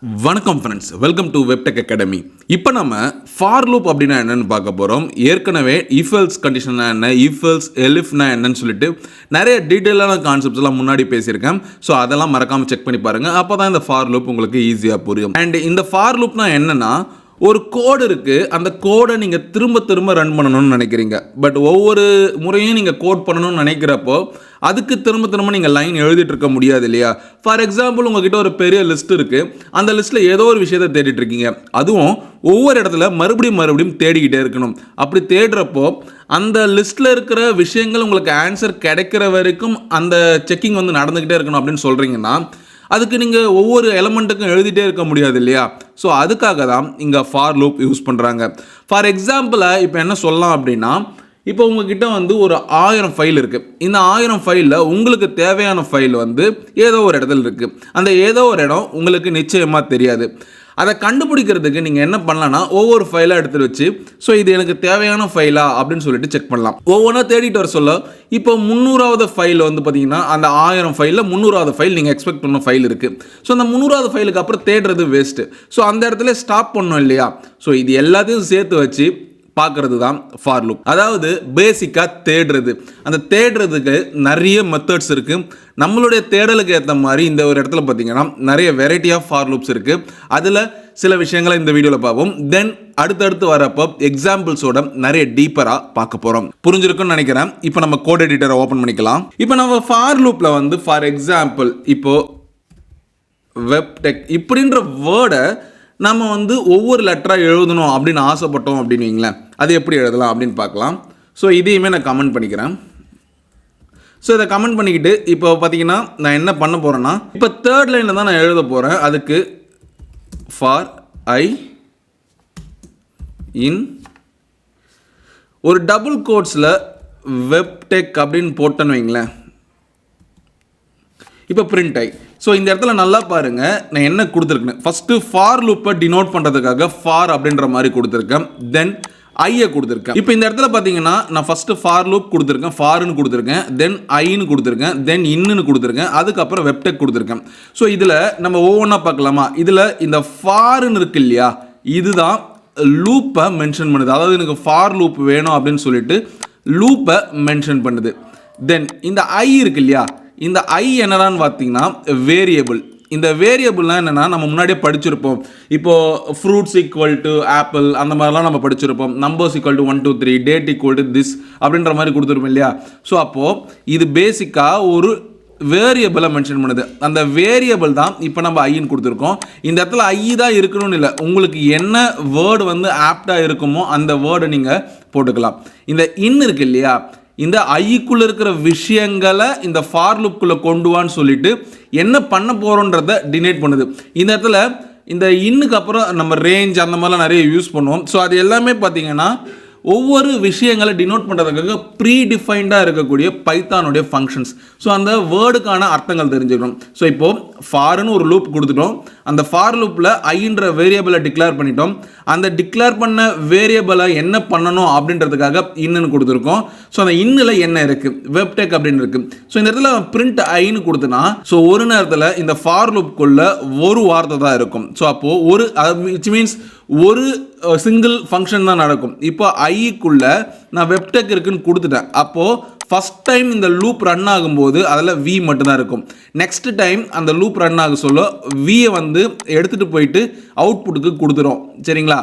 வணக்கம் friends, welcome to வெப்டெக் academy. இப்போ நம்ம ஃபார் லூப் அப்படின்னா என்னன்னு பார்க்க போகிறோம். ஏற்கனவே இஃப் எல்ஸ் கண்டிஷனா என்ன, இஃப் எல்ஸ் எலிஃப்னா என்னன்னு சொல்லிட்டு நிறைய டீட்டெயிலான கான்செப்ட்ஸ் எல்லாம் முன்னாடி பேசியிருக்கேன். ஸோ அதெல்லாம் மறக்காமல் செக் பண்ணி பாருங்கள். அப்போ தான் இந்த ஃபார் லூப் உங்களுக்கு ஈஸியாக புரியும். அண்ட் இந்த ஃபார் லூப்னா என்னன்னா, ஒரு கோடு இருக்குது, அந்த கோடை நீங்கள் திரும்ப திரும்ப ரன் பண்ணணும்னு நினைக்கிறீங்க. பட் ஒவ்வொரு முறையும் நீங்கள் கோட் பண்ணணும்னு நினைக்கிறப்போ அதுக்கு திரும்ப திரும்ப நீங்கள் லைன் எழுதிட்டு இருக்க முடியாது இல்லையா? ஃபார் எக்ஸாம்பிள், உங்ககிட்ட ஒரு பெரிய லிஸ்ட் இருக்குது, அந்த லிஸ்ட்டில் ஏதோ ஒரு விஷயத்தை தேடிட்டு இருக்கீங்க. அதுவும் ஒவ்வொரு இடத்துல மறுபடியும் தேடிக்கிட்டே இருக்கணும். அப்படி தேடுறப்போ அந்த லிஸ்ட்டில் இருக்கிற விஷயங்கள் உங்களுக்கு ஆன்சர் கிடைக்கிற வரைக்கும் அந்த செக்கிங் வந்து நடந்துக்கிட்டே இருக்கணும் அப்படின்னு சொல்கிறீங்கன்னா, அதுக்கு நீங்கள் ஒவ்வொரு எலமெண்ட்டுக்கும் எழுதிட்டே இருக்க முடியாது இல்லையா? ஸோ அதுக்காக தான் இங்கே ஃபார் லூப் யூஸ் பண்ணுறாங்க. ஃபார் எக்ஸாம்பிளாக இப்போ என்ன சொல்லலாம் அப்படின்னா, இப்போ உங்ககிட்ட வந்து ஒரு 1000 ஃபைல் இருக்குது. இந்த 1000 ஃபைலில் உங்களுக்கு தேவையான ஃபைல் வந்து ஏதோ ஒரு இடத்துல இருக்குது. அந்த ஏதோ ஒரு இடம் உங்களுக்கு நிச்சயமாக தெரியாது. அதை கண்டுபிடிக்கிறதுக்கு நீங்கள் என்ன பண்ணலான்னா, ஒவ்வொரு ஃபைலாக எடுத்துகிட்டு வச்சு, ஸோ இது எனக்கு தேவையான ஃபைலா அப்படின்னு சொல்லிட்டு செக் பண்ணலாம். ஒவ்வொன்றா தேடிட்டு வர சொல்ல, இப்போ 300வது ஃபைல் வந்து பார்த்தீங்கன்னா, அந்த 1000 ஃபைலில் 300வது ஃபைல் நீங்கள் எக்ஸ்பெக்ட் பண்ண ஃபைல் இருக்குது. ஸோ அந்த 300வது ஃபைலுக்கு அப்புறம் தேடுறது வேஸ்ட்டு. ஸோ அந்த இடத்துல ஸ்டாப் பண்ணோம் இல்லையா? ஸோ இது எல்லாத்தையும் சேர்த்து வச்சு பார்க்கறது தான் ஃபார் லூப். அதாவது பேசிக்காக தேடுறது. அந்த தேடுறதுக்கு நிறைய மெத்தட்ஸ் இருக்குது. நம்மளுடைய தேடலுக்கு ஏற்ற மாதிரி இந்த ஒரு இடத்துல பார்த்தீங்கன்னா நிறைய வெரைட்டி ஆஃப் ஃபார் லூப்ஸ் இருக்குது. அதில் சில விஷயங்களை இந்த வீடியோவில் பார்ப்போம். தென் அடுத்தடுத்து வரப்போ எக்ஸாம்பிள்ஸோட நிறைய டீப்பராக பார்க்க போகிறோம். புரிஞ்சிருக்குன்னு நினைக்கிறேன். இப்போ நம்ம கோட் எடிட்டரை ஓப்பன் பண்ணிக்கலாம். இப்போ நம்ம ஃபார் லூப்பில் வந்து ஃபார் எக்ஸாம்பிள் இப்போது வெப்டெக் இப்படின்ற வேர்டை நம்ம வந்து ஒவ்வொரு லெட்டராக எழுதணும் அப்படின்னு ஆசைப்பட்டோம் அப்படின்னு வைங்களேன். அது எப்படி எழுதலாம் அப்படின்னு பார்க்கலாம். ஸோ இதையுமே நான் கமெண்ட் பண்ணிக்கிறேன். ஸோ இதை கமெண்ட் பண்ணிக்கிட்டு இப்போ பார்த்தீங்கன்னா நான் என்ன பண்ண போகிறேன்னா, இப்போ தேர்ட் லைனில் தான் நான் எழுத போகிறேன். அதுக்கு ஃபார் ஐ இன் ஒரு டபுள் கோட்ஸில் வெப்டெக் அப்படின்னு போட்டேன்னு வைங்களேன். இப்போ பிரிண்ட் ஐ. ஸோ இந்த இடத்துல நல்லா பாருங்கள், நான் என்ன கொடுத்துருக்கேன். ஃபஸ்ட்டு ஃபார் லூப்பை டினோட் பண்ணுறதுக்காக ஃபார் அப்படின்ற மாதிரி கொடுத்துருக்கேன். தென் ஐயை கொடுத்துருக்கேன். இப்போ இந்த இடத்துல பார்த்தீங்கன்னா நான் ஃபஸ்ட்டு ஃபார் லூப் கொடுத்துருக்கேன், ஃபார்னு கொடுத்துருக்கேன், தென் ஐன்னு கொடுத்துருக்கேன், தென் இன்னுன்னு கொடுத்துருக்கேன், அதுக்கப்புறம் வெப்டெக் கொடுத்துருக்கேன். ஸோ இதில் நம்ம ஒவ்வொன்றா பார்க்கலாமா? இதில் இந்த ஃபார்னு இருக்கு இல்லையா, இதுதான் லூப்பை மென்ஷன் பண்ணுது. அதாவது எனக்கு ஃபார் லூப் வேணும் அப்படின்னு சொல்லிட்டு லூப்பை மென்ஷன் பண்ணுது. தென் இந்த ஐ இருக்கு இல்லையா, இந்த ஐ என்னடான்னு பார்த்தீங்கன்னா வேரியபிள். இந்த வேரியபிள்லாம் என்னென்னா நம்ம முன்னாடியே படிச்சிருப்போம். இப்போது ஃப்ரூட்ஸ் ஈக்குவல் டு ஆப்பிள் அந்த மாதிரிலாம் நம்ம படிச்சிருப்போம். Numbers equal to 1 2 3, date equal to this அப்படின்ற மாதிரி கொடுத்துருப்போம் இல்லையா? ஸோ அப்போது இது பேசிக்காக ஒரு வேரியபிளை மென்ஷன் பண்ணுது. அந்த வேரியபிள் தான் இப்போ நம்ம ஐன்னு கொடுத்துருக்கோம். இந்த இடத்துல ஐ தான் இருக்கணும்னு இல்லை, உங்களுக்கு என்ன வேர்டு வந்து ஆப்டாக இருக்குமோ அந்த வேர்டை நீங்கள் போட்டுக்கலாம். இந்த இன் இருக்கு இல்லையா, இந்த ஐக்குள்ளே இருக்கிற விஷயங்களை இந்த ஃபார் லூப்புக்குள்ளே கொண்டு வான்னு சொல்லிட்டு என்ன பண்ண போகிறோன்றதை டினேட் பண்ணுது. இந்த இடத்துல இந்த இன்னுக்கு அப்புறம் நம்ம ரேஞ்ச் அந்த மாதிரிலாம் நிறைய யூஸ் பண்ணுவோம். ஸோ அது எல்லாமே பார்த்தீங்கன்னா ஒவ்வொரு விஷயங்களை டினோட் பண்ணுறதுக்காக ப்ரீ டிஃபைன்டாக இருக்கக்கூடிய பைத்தானுடைய ஃபங்க்ஷன்ஸ். ஸோ அந்த வேர்டுக்கான அர்த்தங்கள் தெரிஞ்சுக்கணும். ஸோ இப்போது ஃபார்னு ஒரு லூப் கொடுத்துட்டோம். அந்த ஃபார் லூப்பில் ஐன்ற வேரியபிளை டிக்ளேர் பண்ணிட்டோம். அந்த டிக்ளேர் பண்ண வேரியபிளை என்ன பண்ணணும் அப்படின்றதுக்காக இன்னுன்னு கொடுத்துருக்கோம். ஸோ அந்த இன்னில் என்ன இருக்குது, வெப்டெக் அப்படின்னு இருக்குது. ஸோ இந்த இடத்துல பிரிண்ட் ஐன்னு கொடுத்தனா, ஸோ ஒரு நேரத்தில் இந்த ஃபார் லூப்புக்குள்ளே ஒரு வார்த்தை தான் இருக்கும். ஸோ அப்போது ஒரு விச் மீன்ஸ் ஒரு சிங்கிள் ஃபங்க்ஷன் தான் நடக்கும். இப்போ ஐக்குள்ளே நான் வெப்டெக் இருக்குன்னு கொடுத்துட்டேன். அப்போது ஃபஸ்ட் டைம் இந்த லூப் ரன் ஆகும்போது அதில் வி மட்டும்தான் இருக்கும். நெக்ஸ்ட் டைம் அந்த லூப் ரன் ஆக சொல்ல வியை வந்து எடுத்துகிட்டு போயிட்டு அவுட்புட்டுக்கு கொடுத்துரும். சரிங்களா?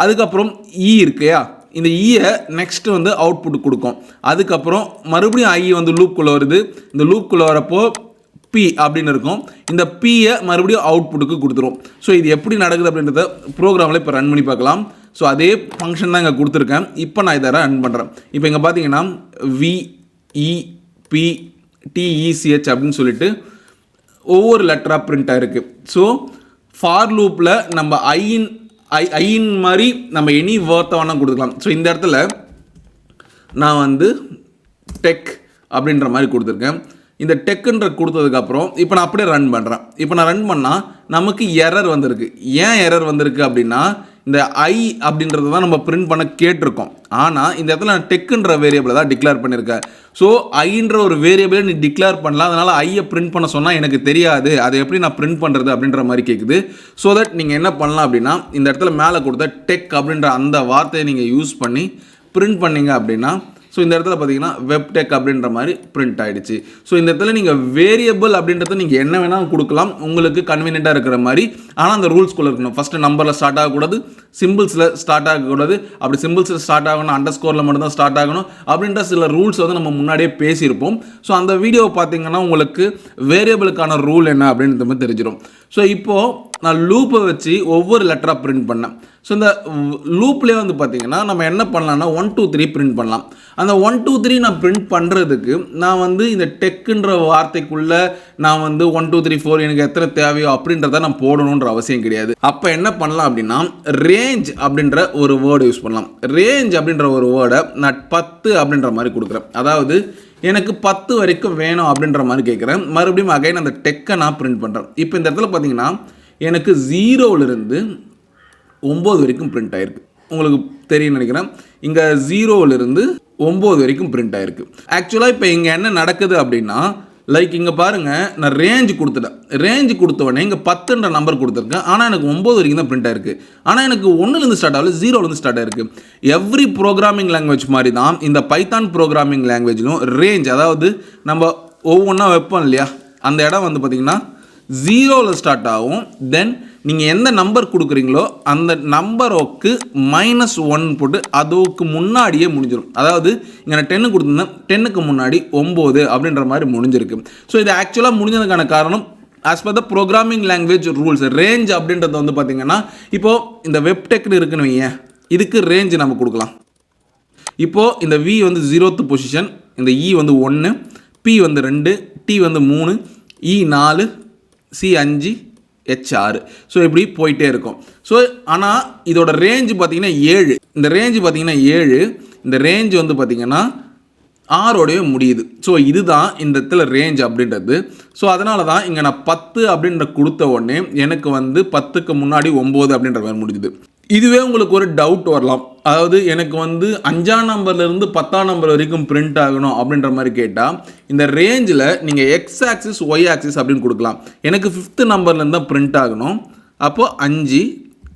அதுக்கப்புறம் இ இருக்கையா, இந்த ஈயை நெக்ஸ்ட்டு வந்து அவுட்புட்டு கொடுக்கும். அதுக்கப்புறம் மறுபடியும் ஐ வந்து லூப்குள்ளே வருது. இந்த லூப்குள்ளே வரப்போ பி அப்படின்னு இருக்கும். இந்த பியை மறுபடியும் அவுட்புட்டுக்கு கொடுத்துரும். ஸோ இது எப்படி நடக்குது அப்படின்றத ப்ரோக்ராமில் இப்போ ரன் பண்ணி பார்க்கலாம். ஸோ அதே ஃபங்க்ஷன் தான் இங்கே கொடுத்துருக்கேன். இப்போ நான் இதை ரன் பண்ணுறேன். இப்போ இங்கே பார்த்தீங்கன்னா VEPTECH அப்படின்னு சொல்லிட்டு ஒவ்வொரு லெட்டராக பிரிண்ட் ஆகிருக்கு. ஸோ ஃபார் லூப்பில் நம்ம ஐயின் மாதிரி நம்ம எனி வேர்த்தை வேணால் கொடுத்துக்கலாம். ஸோ இந்த இடத்துல நான் வந்து டெக் அப்படின்ற மாதிரி கொடுத்துருக்கேன். இந்த டெக்குன்ற கொடுத்ததுக்கப்புறம் இப்போ நான் அப்படியே ரன் பண்ணுறேன். இப்போ நான் ரன் பண்ணால் நமக்கு எரர் வந்திருக்கு. ஏன் எரர் வந்திருக்கு அப்படின்னா, இந்த ஐ அப்படின்றது தான் நம்ம பிரிண்ட் பண்ண கேட்டிருக்கோம். ஆனால் இந்த இடத்துல நான் டெக்குன்ற வேரியபிளை தான் டிக்ளேர் பண்ணியிருக்கேன். ஸோ ஐன்ற ஒரு வேரியபிளை நீ டிக்ளேர் பண்ணலாம், அதனால் ஐயை பிரிண்ட் பண்ண சொன்னால் எனக்கு தெரியாது, அதை எப்படி நான் பிரிண்ட் பண்ணுறது அப்படின்ற மாதிரி கேட்குது. ஸோ தட் நீங்கள் என்ன பண்ணலாம் அப்படின்னா இந்த இடத்துல மேலே கொடுத்த டெக் அப்படின்ற அந்த வார்த்தையை நீங்கள் யூஸ் பண்ணி பிரிண்ட் பண்ணீங்க அப்படின்னா ஸோ இந்த இடத்துல பார்த்தீங்கன்னா வெப்டெக் அப்படின்ற மாதிரி பிரிண்ட் ஆகிடுச்சு. ஸோ இந்த இடத்துல நீங்கள் வேரியபிள் அப்படின்றத நீங்கள் என்ன வேணாலும் கொடுக்கலாம் உங்களுக்கு கன்வீனியண்ட்டாக இருக்கிற மாதிரி. ஆனால் அந்த ரூல்ஸ்குள்ளே இருக்கணும். ஃபஸ்ட்டு நம்பரில் ஸ்டார்ட் ஆகக்கூடாது, சிம்பிள்ஸில் ஸ்டார்ட் ஆகக்கூடாது. அப்படி சிம்பிள்ஸில் ஸ்டார்ட் ஆகணும், அண்டர்ஸ்கோரில் மட்டும்தான் ஸ்டார்ட் ஆகணும் அப்படின்ற சில ரூல்ஸ் வந்து நம்ம முன்னாடியே பேசியிருப்போம். ஸோ அந்த வீடியோவை பார்த்தீங்கன்னா உங்களுக்கு வேரியபிளுக்கான ரூல் என்ன அப்படின்றது மாதிரி தெரிஞ்சிடும். ஸோ இப்போது நான் லூப்பை வச்சு ஒவ்வொரு லெட்டராக பிரிண்ட் பண்ணேன். ஸோ இந்த லூப்லேயே வந்து பார்த்தீங்கன்னா நம்ம என்ன பண்ணலாம்னா 1 2 3 பிரிண்ட் பண்ணலாம். அந்த 1 2 3 நான் பிரிண்ட் பண்ணுறதுக்கு நான் வந்து இந்த டெக்குன்ற வார்த்தைக்குள்ளே நான் வந்து 1 2 3 4 எனக்கு எத்தனை தேவையோ அப்படின்றத நான் போடணுன்ற அவசியம் கிடையாது. அப்போ என்ன பண்ணலாம் அப்படின்னா ரேஞ்ச் அப்படின்ற ஒரு வேர்டு யூஸ் பண்ணலாம். ரேஞ்ச் அப்படின்ற ஒரு வேர்டை நான் 10 அப்படின்ற மாதிரி கொடுக்குறேன். அதாவது எனக்கு 10 வரைக்கும் வேணும் அப்படின்ற மாதிரி கேட்குறேன். மறுபடியும் அகைன் அந்த டெக்கை நான் பிரிண்ட் பண்ணுறேன். இப்போ இந்த இடத்துல பார்த்தீங்கன்னா எனக்கு 0லிருந்து 9 வரைக்கும் பிரிண்ட் ஆகிருக்கு. உங்களுக்கு தெரியும் நினைக்கிறேன். இங்கே 0லிருந்து 9 வரைக்கும் பிரிண்ட் ஆகிருக்கு. ஆக்சுவலாக இப்போ இங்கே என்ன நடக்குது அப்படின்னா லைக் இங்கே பாருங்கள், நான் ரேஞ்ச் கொடுத்துட்டேன். ரேஞ்ச் கொடுத்தவொடனே இங்கே 10ன்ற நம்பர் கொடுத்துருக்கேன். ஆனால் எனக்கு 9 வரைக்கும் தான் பிரிண்ட் ஆயிருக்கு. ஆனால் எனக்கு 1லேருந்து ஸ்டார்ட் ஆகல, 0லேருந்து ஸ்டார்ட் ஆயிருக்கு. எவ்ரி ப்ரோக்ராமிங் லாங்குவேஜ் மாதிரி தான் இந்த பைத்தான் ப்ரோக்ராமிங் லாங்குவேஜிலும் ரேஞ்ச், அதாவது நம்ம ஒவ்வொன்றா வைப்போம் இல்லையா, அந்த இடம் வந்து பார்த்திங்கன்னா 0ல் ஸ்டார்ட் ஆகும். தென் நீங்கள் எந்த நம்பர் கொடுக்குறீங்களோ அந்த நம்பருக்கு -1 போட்டு அதுக்கு முன்னாடியே முடிஞ்சிடும். அதாவது இங்கே நான் 10 கொடுத்துருந்தேன், 10க்கு முன்னாடி 9 அப்படின்ற மாதிரி முடிஞ்சிருக்கு. ஸோ இது ஆக்சுவலாக முடிஞ்சதுக்கான காரணம் as per the programming language rules. Range அப்படின்றது வந்து பார்த்தீங்கன்னா இப்போது இந்த வெப்டெக்னு இருக்குன்னு வைங்க, இதுக்கு ரேஞ்ச் நம்ம கொடுக்கலாம். இப்போது இந்த V வந்து 0th பொசிஷன், இந்த E வந்து 1, P வந்து 2, T வந்து 3, E 4, C 5, H 6. ஸோ இப்படி போயிட்டே இருக்கும். ஸோ ஆனால் இதோட ரேஞ்சு பார்த்தீங்கன்னா 7. இந்த ரேஞ்சு பார்த்தீங்கன்னா 7. இந்த ரேஞ்ச் வந்து பார்த்தீங்கன்னா 6ஓடவே முடியுது. ஸோ இதுதான் இந்த இடத்துல ரேஞ்ச் அப்படின்றது. ஸோ அதனால தான் இங்கே நான் 10 அப்படின்ற கொடுத்த உடனே எனக்கு வந்து 10க்கு முன்னாடி 9 அப்படின்ற மாதிரி முடிஞ்சுது. இதுவே உங்களுக்கு ஒரு டவுட் வரலாம். அதாவது எனக்கு வந்து 5ஆம் நம்பர்லேருந்து 10ஆம் நம்பர் வரைக்கும் பிரிண்ட் ஆகணும் அப்படின்ற மாதிரி கேட்டால் இந்த ரேஞ்சில் நீங்கள் எக்ஸ் ஆக்சிஸ் ஒய் ஆக்சிஸ் அப்படின்னு கொடுக்கலாம். எனக்கு 5th நம்பர்லேருந்து தான் பிரிண்ட் ஆகணும். அப்போது 5,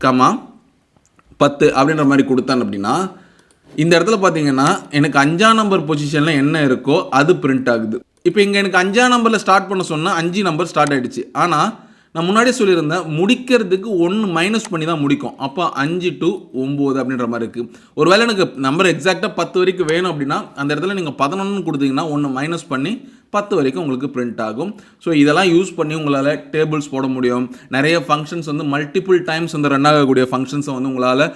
10 அப்படின்ற மாதிரி கொடுத்தேன் அப்படின்னா இந்த இடத்துல பார்த்தீங்கன்னா எனக்கு 5ஆம் நம்பர் பொசிஷனில் என்ன இருக்கோ அது பிரிண்ட் ஆகுது. இப்போ இங்கே எனக்கு 5ஆம் நம்பரில் ஸ்டார்ட் பண்ண சொன்னால் 5 நம்பர் ஸ்டார்ட் ஆகிடுச்சு. ஆனால் நான் முன்னாடியே சொல்லியிருந்தேன் முடிக்கிறதுக்கு 1 மைனஸ் பண்ணி தான் முடிக்கும். அப்போ 5 to 9 அப்படின்ற மாதிரி இருக்குது. ஒருவேளை எனக்கு நம்பர் எக்ஸாக்டாக 10 வரைக்கும் வேணும் அப்படின்னா அந்த இடத்துல நீங்கள் 11 கொடுத்தீங்கன்னா 1 மைனஸ் பண்ணி 10 வரைக்கும் உங்களுக்கு பிரிண்ட் ஆகும். ஸோ இதெல்லாம் யூஸ் பண்ணி உங்களால் டேபிள்ஸ் போட முடியும். நிறைய ஃபங்க்ஷன்ஸ் வந்து மல்டிபிள் டைம்ஸ் வந்து ரன் ஆகக்கூடிய ஃபங்க்ஷன்ஸை வந்து உங்களால்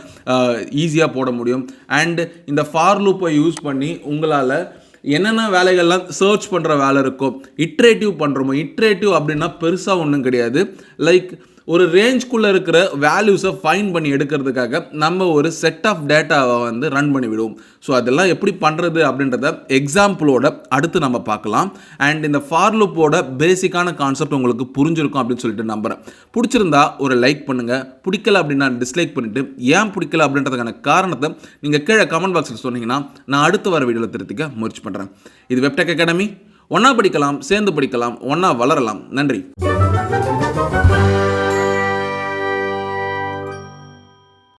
ஈஸியாக போட முடியும். அண்ட் இந்த ஃபார் லூப்பை யூஸ் பண்ணி உங்களால் என்னென்ன வேலைகள்லாம் சர்ச் பண்ணுற வேலை இருக்கோ, இட்ரேட்டிவ் பண்ணுறோமோ, இட்ரேட்டிவ் அப்படின்னா பெருசாக ஒன்றும் கிடையாது. லைக் ஒரு ரேஞ்ச்குள்ளே இருக்கிற வேல்யூஸை ஃபைன் பண்ணி எடுக்கிறதுக்காக நம்ம ஒரு செட் ஆஃப் டேட்டாவை வந்து ரன் பண்ணி விடுவோம். ஸோ அதெல்லாம் எப்படி பண்ணுறது அப்படின்றத எக்ஸாம்பிளோட அடுத்து நம்ம பார்க்கலாம். அண்ட் இந்த ஃபார் லூப்போட பேசிக்கான கான்செப்ட் உங்களுக்கு புரிஞ்சிருக்கும் அப்படின்னு சொல்லிட்டு நம்புகிறேன். பிடிச்சிருந்தா ஒரு லைக் பண்ணுங்கள், பிடிக்கல அப்படின்னா டிஸ்லைக் பண்ணிவிட்டு ஏன் பிடிக்கல அப்படின்றதுக்கான காரணத்தை நீங்கள் கீழே கமெண்ட் பாக்ஸில் சொன்னீங்கன்னா நான் அடுத்து வர வீடியோவில் திருத்திக்க முயற்சி பண்ணுறேன். இது வெப்டெக் அகாடமி. ஒன்றா படிக்கலாம், சேர்ந்து படிக்கலாம், ஒன்றா வளரலாம். நன்றி.